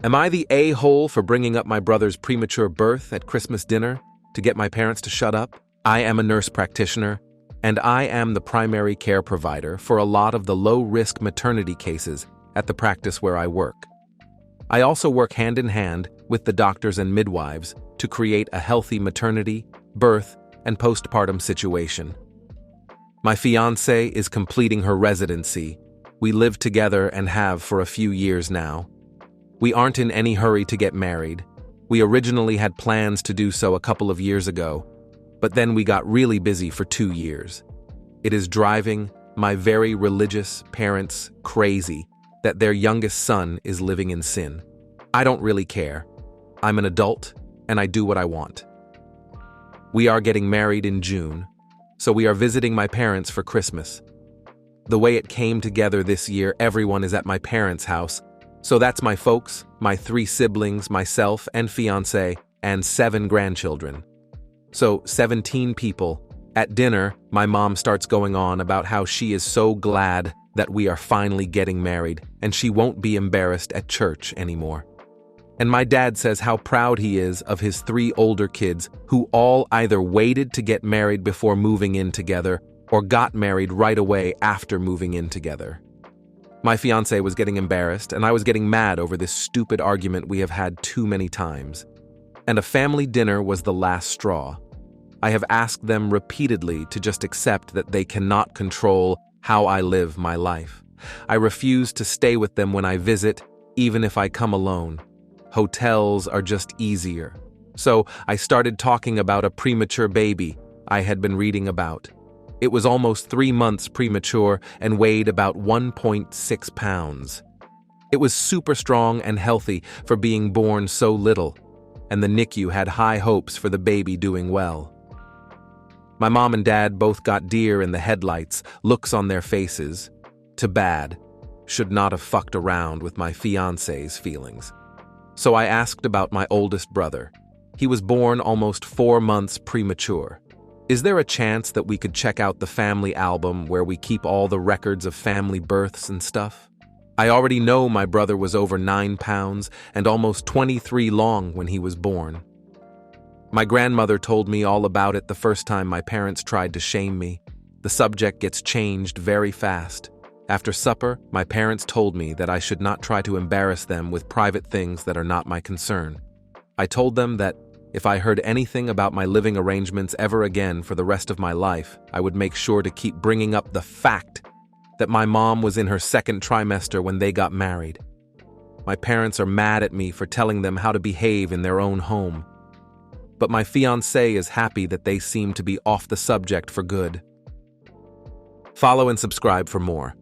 Am I the a-hole for bringing up my brother's premature birth at Christmas dinner to get my parents to shut up? I am a nurse practitioner, and I am the primary care provider for a lot of the low-risk maternity cases at the practice where I work. I also work hand in hand with the doctors and midwives to create a healthy maternity, birth, and postpartum situation. My fiancée is completing her residency. We live together and have for a few years now. We aren't in any hurry to get married. We originally had plans to do so a couple of years ago, but then we got really busy for 2 years. It is driving my very religious parents crazy that their youngest son is living in sin. I don't really care. I'm an adult, and I do what I want. We are getting married in June, so we are visiting my parents for Christmas. The way it came together this year, everyone is at my parents' house, so that's my folks, my 3 siblings, myself and fiancé, and 7 grandchildren. So 17 people. At dinner, my mom starts going on about how she is so glad that we are finally getting married and she won't be embarrassed at church anymore. And my dad says how proud he is of his 3 older kids who all either waited to get married before moving in together or got married right away after moving in together. My fiancé was getting embarrassed and I was getting mad over this stupid argument we have had too many times. And a family dinner was the last straw. I have asked them repeatedly to just accept that they cannot control how I live my life. I refuse to stay with them when I visit, even if I come alone. Hotels are just easier. So I started talking about a premature baby I had been reading about. It was almost 3 months premature and weighed about 1.6 pounds. It was super strong and healthy for being born so little, and the NICU had high hopes for the baby doing well. My mom and dad both got deer in the headlights, looks on their faces. Too bad. Should not have fucked around with my fiancé's feelings. So I asked about my oldest brother. He was born almost 4 months premature. Is there a chance that we could check out the family album where we keep all the records of family births and stuff? I already know my brother was over 9 pounds and almost 23 long when he was born. My grandmother told me all about it the first time my parents tried to shame me. The subject gets changed very fast. After supper, my parents told me that I should not try to embarrass them with private things that are not my concern. I told them that if I heard anything about my living arrangements ever again for the rest of my life, I would make sure to keep bringing up the fact that my mom was in her 2nd trimester when they got married. My parents are mad at me for telling them how to behave in their own home. But my fiancé is happy that they seem to be off the subject for good. Follow and subscribe for more.